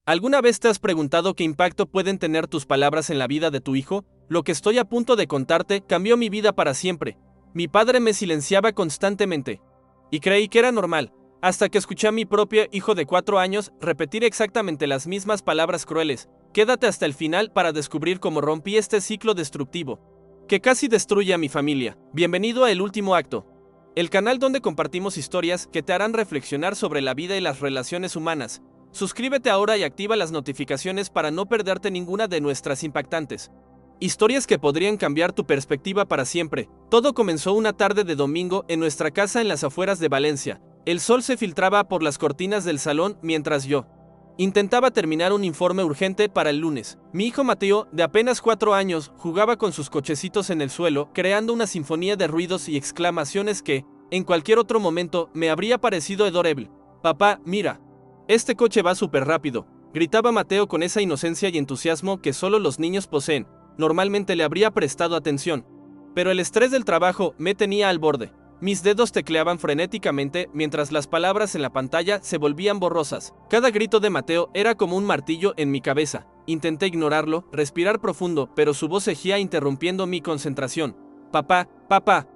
¿Alguna vez te has preguntado qué impacto pueden tener tus palabras en la vida de tu hijo? Lo que estoy a punto de contarte cambió mi vida para siempre. Mi padre me silenciaba constantemente. Y creí que era normal, hasta que escuché a mi propio hijo de 4 años repetir exactamente las mismas palabras crueles. Quédate hasta el final para descubrir cómo rompí este ciclo destructivo, que casi destruye a mi familia. Bienvenido a El Último Acto, el canal donde compartimos historias que te harán reflexionar sobre la vida y las relaciones humanas. Suscríbete ahora y activa las notificaciones para no perderte ninguna de nuestras impactantes historias que podrían cambiar tu perspectiva para siempre. Todo comenzó una tarde de domingo en nuestra casa en las afueras de Valencia. El sol se filtraba por las cortinas del salón mientras yo intentaba terminar un informe urgente para el lunes. Mi hijo Mateo, de apenas 4 años, jugaba con sus cochecitos en el suelo, creando una sinfonía de ruidos y exclamaciones que, en cualquier otro momento, me habría parecido adorable. «Papá, mira. Este coche va súper rápido», gritaba Mateo con esa inocencia y entusiasmo que solo los niños poseen. Normalmente le habría prestado atención, pero el estrés del trabajo me tenía al borde. Mis dedos tecleaban frenéticamente mientras las palabras en la pantalla se volvían borrosas. Cada grito de Mateo era como un martillo en mi cabeza. Intenté ignorarlo, respirar profundo, pero su voz seguía interrumpiendo mi concentración. «Papá, papá,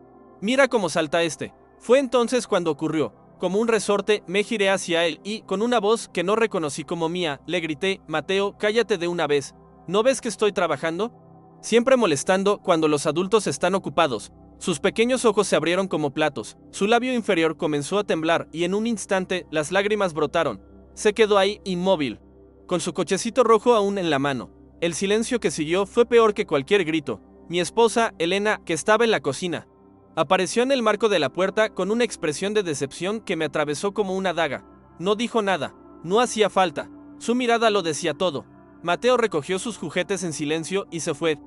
mira cómo salta este». Fue entonces cuando ocurrió. Como un resorte, me giré hacia él y, con una voz que no reconocí como mía, le grité: «Mateo, cállate de una vez. ¿No ves que estoy trabajando?». Siempre molestando cuando los adultos están ocupados. Sus pequeños ojos se abrieron como platos. Su labio inferior comenzó a temblar y en un instante las lágrimas brotaron. Se quedó ahí, inmóvil, con su cochecito rojo aún en la mano. El silencio que siguió fue peor que cualquier grito. Mi esposa, Elena, que estaba en la cocina, apareció en el marco de la puerta con una expresión de decepción que me atravesó como una daga. No dijo nada. No hacía falta. Su mirada lo decía todo. Mateo recogió sus juguetes en silencio y se fue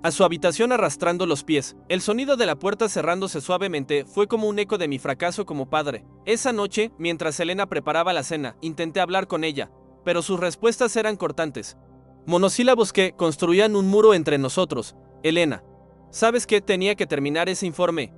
a su habitación arrastrando los pies. El sonido de la puerta cerrándose suavemente fue como un eco de mi fracaso como padre. Esa noche, mientras Elena preparaba la cena, intenté hablar con ella, pero sus respuestas eran cortantes. Monosílabos que construían un muro entre nosotros. «Elena, ¿sabes qué? Tenía que terminar ese informe».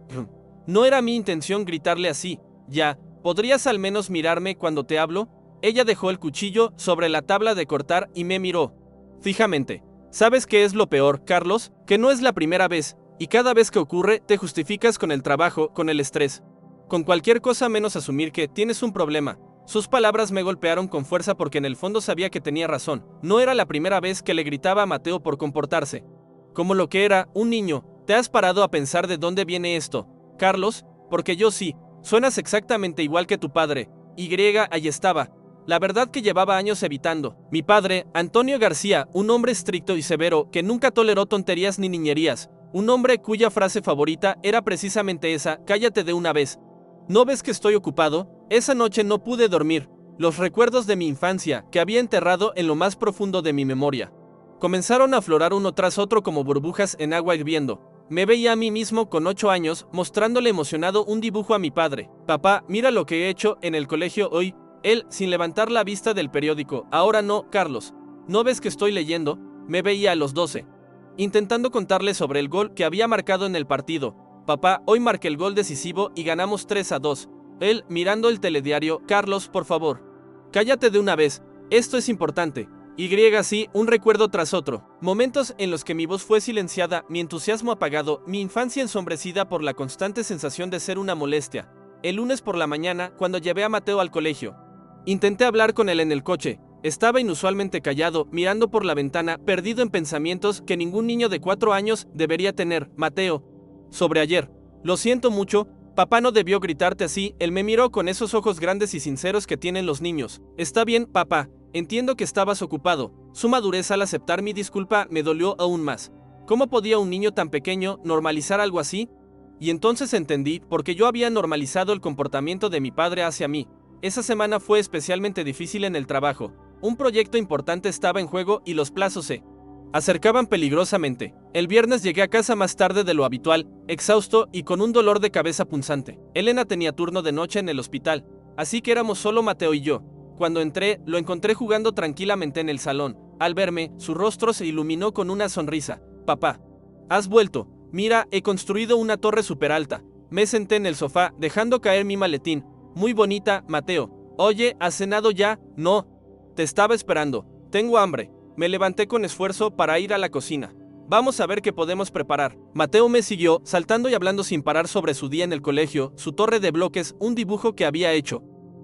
No era mi intención gritarle así. «Ya, ¿podrías al menos mirarme cuando te hablo?». Ella dejó el cuchillo sobre la tabla de cortar y me miró fijamente. «¿Sabes qué es lo peor, Carlos? Que no es la primera vez, y cada vez que ocurre te justificas con el trabajo, con el estrés, con cualquier cosa menos asumir que tienes un problema». Sus palabras me golpearon con fuerza porque en el fondo sabía que tenía razón. No era la primera vez que le gritaba a Mateo por comportarse como lo que era, un niño. ¿Te has parado a pensar de dónde viene esto, Carlos? Porque yo sí. Suenas exactamente igual que tu padre. Ahí estaba. La verdad que llevaba años evitando. Mi padre, Antonio García, un hombre estricto y severo que nunca toleró tonterías ni niñerías. Un hombre cuya frase favorita era precisamente esa: «Cállate de una vez. ¿No ves que estoy ocupado?». Esa noche no pude dormir. Los recuerdos de mi infancia, que había enterrado en lo más profundo de mi memoria, comenzaron a aflorar uno tras otro como burbujas en agua hirviendo. Me veía a mí mismo con 8 años, mostrándole emocionado un dibujo a mi padre. «Papá, mira lo que he hecho en el colegio hoy». Él, sin levantar la vista del periódico: «Ahora no, Carlos. ¿No ves que estoy leyendo?». Me veía a los 12, intentando contarle sobre el gol que había marcado en el partido. «Papá, hoy marqué el gol decisivo y ganamos 3-2. Él, mirando el telediario: «Carlos, por favor, cállate de una vez. Esto es importante». Sí, un recuerdo tras otro. Momentos en los que mi voz fue silenciada, mi entusiasmo apagado, mi infancia ensombrecida por la constante sensación de ser una molestia. El lunes por la mañana, cuando llevé a Mateo al colegio, intenté hablar con él en el coche. Estaba inusualmente callado, mirando por la ventana, perdido en pensamientos que ningún niño de 4 años debería tener. «Mateo, sobre ayer. Lo siento mucho. Papá no debió gritarte así». Él me miró con esos ojos grandes y sinceros que tienen los niños. «Está bien, papá. Entiendo que estabas ocupado». Su madurez al aceptar mi disculpa me dolió aún más. ¿Cómo podía un niño tan pequeño normalizar algo así? Y entonces entendí por qué yo había normalizado el comportamiento de mi padre hacia mí. Esa semana fue especialmente difícil en el trabajo. Un proyecto importante estaba en juego y los plazos se acercaban peligrosamente. El viernes llegué a casa más tarde de lo habitual, exhausto y con un dolor de cabeza punzante. Elena tenía turno de noche en el hospital, así que éramos solo Mateo y yo. Cuando entré, lo encontré jugando tranquilamente en el salón. Al verme, su rostro se iluminó con una sonrisa. «Papá, has vuelto. Mira, he construido una torre súper alta». Me senté en el sofá, dejando caer mi maletín. «Muy bonita, Mateo. Oye, ¿has cenado ya?». «No. Te estaba esperando». Tengo hambre. Me levanté con esfuerzo para ir a la cocina. Vamos a ver qué podemos preparar. Mateo me siguió, saltando y hablando sin parar sobre su día en el colegio, su torre de bloques, un dibujo que había hecho,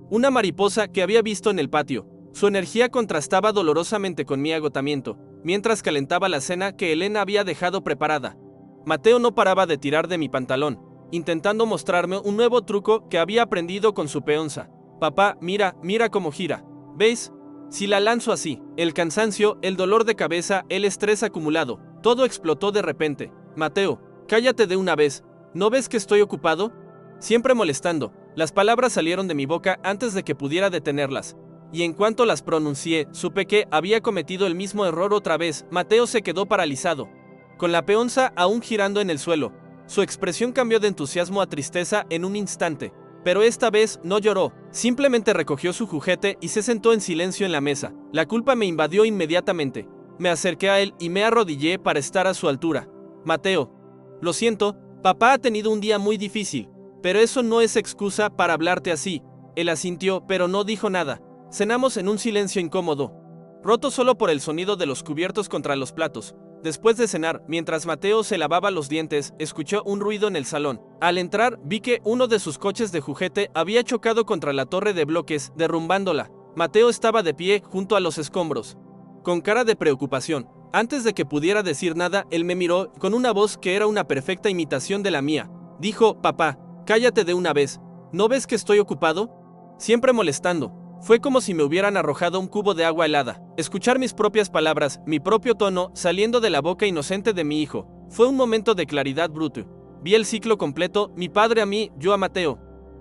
una mariposa que había visto en el patio. Su energía contrastaba dolorosamente con mi agotamiento, mientras calentaba la cena que Elena había dejado preparada. Mateo no paraba de tirar de mi pantalón, intentando mostrarme un nuevo truco que había aprendido con su peonza. Papá, mira cómo gira. ¿Veis? Si la lanzo así, el cansancio, el dolor de cabeza, el estrés acumulado, todo explotó de repente. Mateo, cállate de una vez. ¿No ves que estoy ocupado? Siempre molestando. Las palabras salieron de mi boca antes de que pudiera detenerlas. Y en cuanto las pronuncié, supe que había cometido el mismo error otra vez. Mateo se quedó paralizado, con la peonza aún girando en el suelo. Su expresión cambió de entusiasmo a tristeza en un instante. Pero esta vez no lloró, simplemente recogió su juguete y se sentó en silencio en la mesa. La culpa me invadió inmediatamente. Me acerqué a él y me arrodillé para estar a su altura. Mateo, lo siento, papá ha tenido un día muy difícil, pero eso no es excusa para hablarte así. Él asintió, pero no dijo nada. Cenamos en un silencio incómodo, roto solo por el sonido de los cubiertos contra los platos. Después de cenar, mientras Mateo se lavaba los dientes, escuchó un ruido en el salón. Al entrar, vi que uno de sus coches de juguete había chocado contra la torre de bloques, derrumbándola. Mateo estaba de pie junto a los escombros, con cara de preocupación. Antes de que pudiera decir nada, él me miró con una voz que era una perfecta imitación de la mía. Dijo, papá, cállate de una vez. ¿No ves que estoy ocupado? Siempre molestando. Fue como si me hubieran arrojado un cubo de agua helada. Escuchar mis propias palabras, mi propio tono, saliendo de la boca inocente de mi hijo, fue un momento de claridad bruto. Vi el ciclo completo, mi padre a mí, yo a Mateo.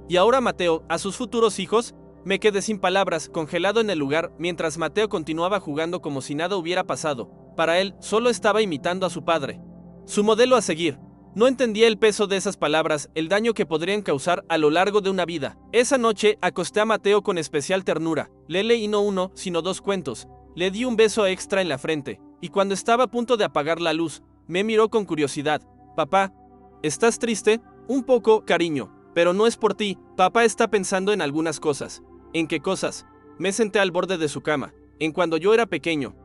Y ahora Mateo, a sus futuros hijos. Me quedé sin palabras, congelado en el lugar, mientras Mateo continuaba jugando como si nada hubiera pasado. Para él, solo estaba imitando a su padre, su modelo a seguir. No entendía el peso de esas palabras, el daño que podrían causar a lo largo de una vida. Esa noche, acosté a Mateo con especial ternura. Le leí no uno, sino 2 cuentos. Le di un beso extra en la frente, y cuando estaba a punto de apagar la luz, me miró con curiosidad. Papá, ¿estás triste? Un poco, cariño, pero no es por ti. Papá está pensando en algunas cosas. ¿En qué cosas? Me senté al borde de su cama. En cuando yo era pequeño,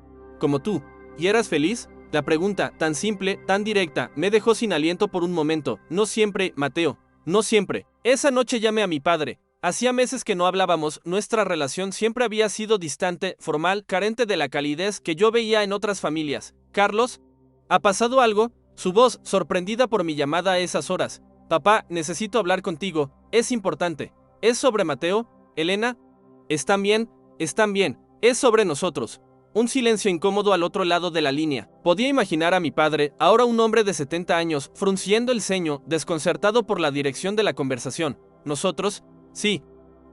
como tú. ¿Y eras feliz? La pregunta, tan simple, tan directa, me dejó sin aliento por un momento. No siempre, Mateo, no siempre. Esa noche llamé a mi padre. Hacía meses que no hablábamos, nuestra relación siempre había sido distante, formal, carente de la calidez que yo veía en otras familias. ¿Carlos? ¿Ha pasado algo? Su voz, sorprendida por mi llamada a esas horas. Papá, necesito hablar contigo, es importante. ¿Es sobre Mateo? ¿Elena? ¿Están bien? Están bien. Es sobre nosotros. Un silencio incómodo al otro lado de la línea. Podía imaginar a mi padre, ahora un hombre de 70 años, frunciendo el ceño, desconcertado por la dirección de la conversación. ¿Nosotros? Sí.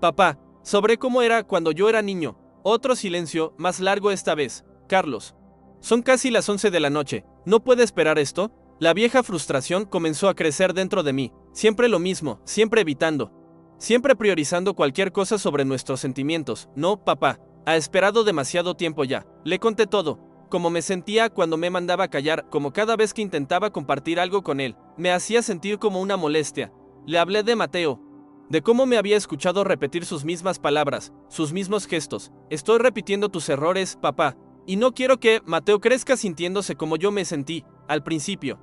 Papá, sobre cómo era cuando yo era niño. Otro silencio, más largo esta vez. Carlos. Son casi las 11 de la noche. ¿No puede esperar esto? La vieja frustración comenzó a crecer dentro de mí. Siempre lo mismo, siempre evitando. Siempre priorizando cualquier cosa sobre nuestros sentimientos. No, papá. Ha esperado demasiado tiempo ya. Le conté todo, cómo me sentía cuando me mandaba callar, como cada vez que intentaba compartir algo con él, me hacía sentir como una molestia. Le hablé de Mateo, de cómo me había escuchado repetir sus mismas palabras, sus mismos gestos. Estoy repitiendo tus errores, papá, y no quiero que Mateo crezca sintiéndose como yo me sentí al principio.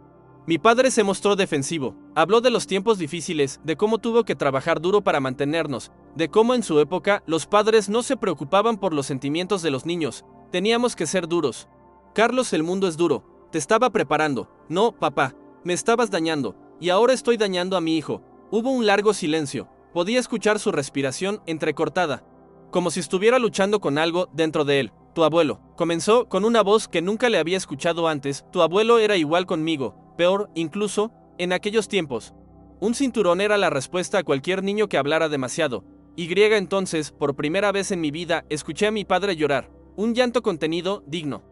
Mi padre se mostró defensivo. Habló de los tiempos difíciles, de cómo tuvo que trabajar duro para mantenernos, de cómo en su época los padres no se preocupaban por los sentimientos de los niños. Teníamos que ser duros. Carlos, el mundo es duro. Te estaba preparando. No, papá, me estabas dañando, y ahora estoy dañando a mi hijo. Hubo un largo silencio. Podía escuchar su respiración entrecortada, como si estuviera luchando con algo dentro de él. Tu abuelo, comenzó con una voz que nunca le había escuchado antes. Tu abuelo era igual conmigo. Peor, incluso, en aquellos tiempos. Un cinturón era la respuesta a cualquier niño que hablara demasiado. Entonces, por primera vez en mi vida, escuché a mi padre llorar. Un llanto contenido, digno.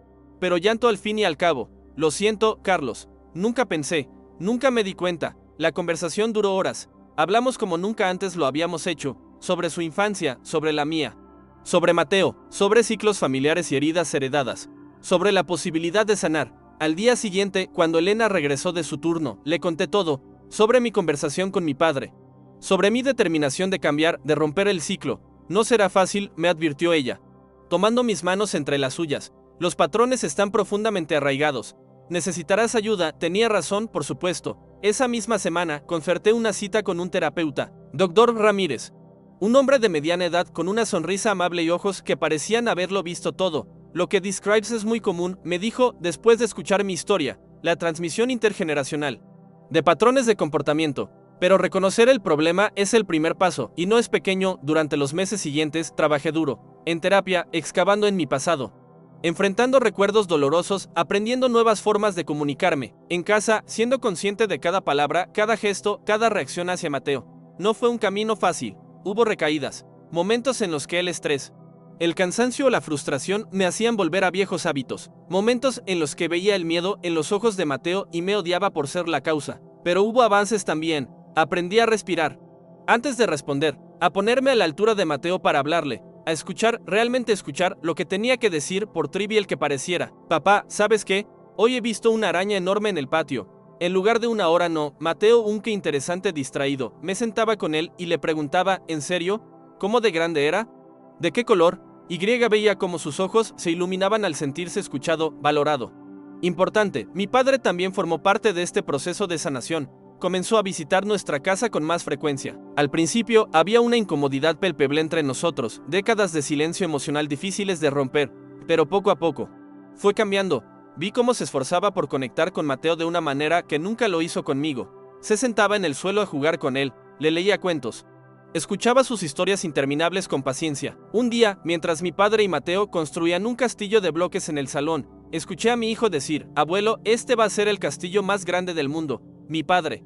Pero llanto al fin y al cabo. Lo siento, Carlos. Nunca pensé, nunca me di cuenta. La conversación duró horas. Hablamos como nunca antes lo habíamos hecho, sobre su infancia, sobre la mía. Sobre Mateo, sobre ciclos familiares y heridas heredadas. Sobre la posibilidad de sanar. Al día siguiente, cuando Elena regresó de su turno, le conté todo, sobre mi conversación con mi padre, sobre mi determinación de cambiar, de romper el ciclo. No será fácil, me advirtió ella. tomando mis manos entre las suyas. Los patrones están profundamente arraigados. Necesitarás ayuda, tenía razón, por supuesto. Esa misma semana, concerté una cita con un terapeuta, Dr. Ramírez. Un hombre de mediana edad con una sonrisa amable y ojos que parecían haberlo visto todo. Lo que describes es muy común, me dijo, después de escuchar mi historia, la transmisión intergeneracional de patrones de comportamiento. Pero reconocer el problema es el primer paso, y no es pequeño. Durante los meses siguientes trabajé duro, en terapia, excavando en mi pasado, enfrentando recuerdos dolorosos, aprendiendo nuevas formas de comunicarme, en casa, siendo consciente de cada palabra, cada gesto, cada reacción hacia Mateo. No fue un camino fácil, hubo recaídas, momentos en los que el estrés, el cansancio o la frustración me hacían volver a viejos hábitos, momentos en los que veía el miedo en los ojos de Mateo y me odiaba por ser la causa. Pero hubo avances también. Aprendí a respirar antes de responder, a ponerme a la altura de Mateo para hablarle, a escuchar, realmente escuchar lo que tenía que decir por trivial que pareciera. Papá, ¿sabes qué? Hoy he visto una araña enorme en el patio. En lugar de una hora no, Mateo, un qué interesante distraído, me sentaba con él y le preguntaba, ¿en serio? ¿Cómo de grande era? ¿De qué color? Y veía cómo sus ojos se iluminaban al sentirse escuchado, valorado. Importante, mi padre también formó parte de este proceso de sanación. Comenzó a visitar nuestra casa con más frecuencia. Al principio había una incomodidad palpable entre nosotros, décadas de silencio emocional difíciles de romper, pero poco a poco fue cambiando. Vi cómo se esforzaba por conectar con Mateo de una manera que nunca lo hizo conmigo. Se sentaba en el suelo a jugar con él, le leía cuentos, escuchaba sus historias interminables con paciencia. Un día, mientras mi padre y Mateo construían un castillo de bloques en el salón, escuché a mi hijo decir, abuelo, este va a ser el castillo más grande del mundo. Mi padre,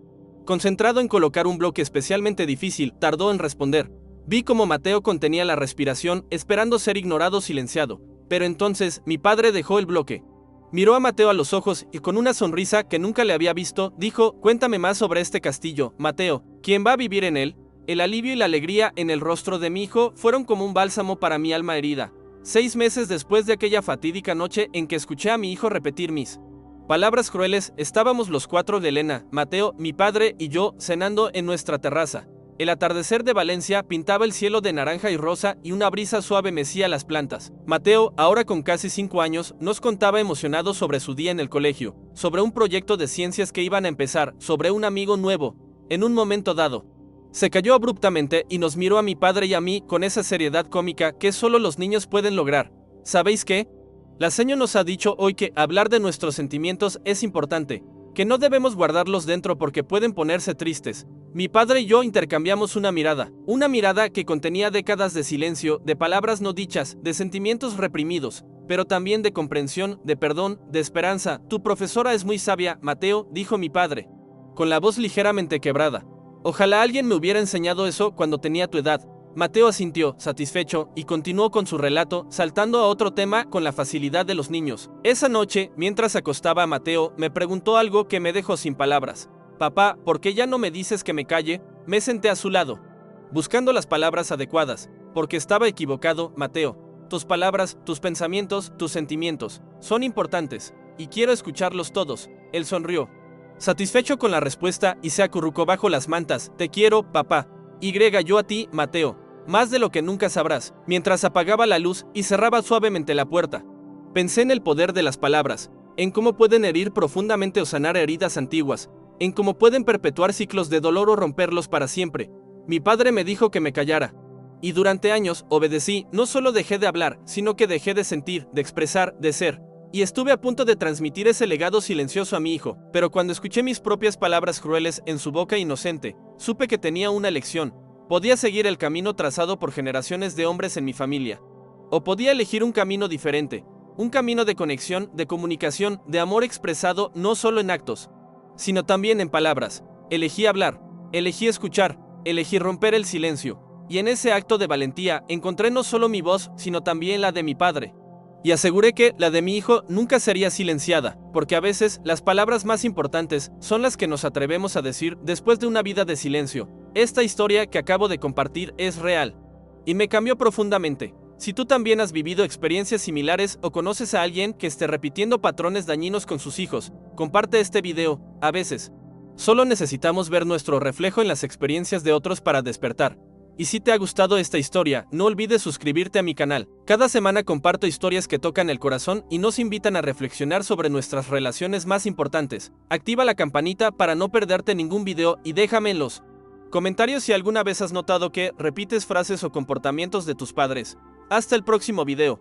concentrado en colocar un bloque especialmente difícil, tardó en responder. Vi cómo Mateo contenía la respiración, esperando ser ignorado o silenciado. Pero entonces, mi padre dejó el bloque. Miró a Mateo a los ojos y con una sonrisa que nunca le había visto, dijo, cuéntame más sobre este castillo, Mateo. ¿Quién va a vivir en él? El alivio y la alegría en el rostro de mi hijo fueron como un bálsamo para mi alma herida. 6 meses después de aquella fatídica noche en que escuché a mi hijo repetir mis palabras crueles, estábamos los 4 de Elena, Mateo, mi padre y yo cenando en nuestra terraza. El atardecer de Valencia pintaba el cielo de naranja y rosa y una brisa suave mecía las plantas. Mateo, ahora con casi 5 años, nos contaba emocionado sobre su día en el colegio, sobre un proyecto de ciencias que iban a empezar, sobre un amigo nuevo. En un momento dado, se calló abruptamente y nos miró a mi padre y a mí con esa seriedad cómica que solo los niños pueden lograr. ¿Sabéis qué? La seño nos ha dicho hoy que hablar de nuestros sentimientos es importante, que no debemos guardarlos dentro porque pueden ponerse tristes. Mi padre y yo intercambiamos una mirada que contenía décadas de silencio, de palabras no dichas, de sentimientos reprimidos, pero también de comprensión, de perdón, de esperanza. Tu profesora es muy sabia, Mateo, dijo mi padre, con la voz ligeramente quebrada. Ojalá alguien me hubiera enseñado eso cuando tenía tu edad. Mateo asintió, satisfecho, y continuó con su relato, saltando a otro tema con la facilidad de los niños. Esa noche, mientras acostaba a Mateo, me preguntó algo que me dejó sin palabras. Papá, ¿por qué ya no me dices que me calle? Me senté a su lado, buscando las palabras adecuadas, porque estaba equivocado, Mateo. Tus palabras, tus pensamientos, tus sentimientos, son importantes, y quiero escucharlos todos. Él sonrió, satisfecho con la respuesta, y se acurrucó bajo las mantas. Te quiero, papá. Yo a ti, Mateo. Más de lo que nunca sabrás. Mientras apagaba la luz y cerraba suavemente la puerta, pensé en el poder de las palabras, en cómo pueden herir profundamente o sanar heridas antiguas, en cómo pueden perpetuar ciclos de dolor o romperlos para siempre. Mi padre me dijo que me callara. Y durante años obedecí. No solo dejé de hablar, sino que dejé de sentir, de expresar, de ser. Y estuve a punto de transmitir ese legado silencioso a mi hijo, pero cuando escuché mis propias palabras crueles en su boca inocente, supe que tenía una lección. Podía seguir el camino trazado por generaciones de hombres en mi familia. O podía elegir un camino diferente, un camino de conexión, de comunicación, de amor expresado no solo en actos, sino también en palabras. Elegí hablar, elegí escuchar, elegí romper el silencio. Y en ese acto de valentía encontré no solo mi voz, sino también la de mi padre. Y aseguré que la de mi hijo nunca sería silenciada, porque a veces las palabras más importantes son las que nos atrevemos a decir después de una vida de silencio. Esta historia que acabo de compartir es real, y me cambió profundamente. Si tú también has vivido experiencias similares o conoces a alguien que esté repitiendo patrones dañinos con sus hijos, comparte este video. A veces, solo necesitamos ver nuestro reflejo en las experiencias de otros para despertar. Y si te ha gustado esta historia, no olvides suscribirte a mi canal. Cada semana comparto historias que tocan el corazón y nos invitan a reflexionar sobre nuestras relaciones más importantes. Activa la campanita para no perderte ningún video y déjame en los comentarios si alguna vez has notado que repites frases o comportamientos de tus padres. Hasta el próximo video.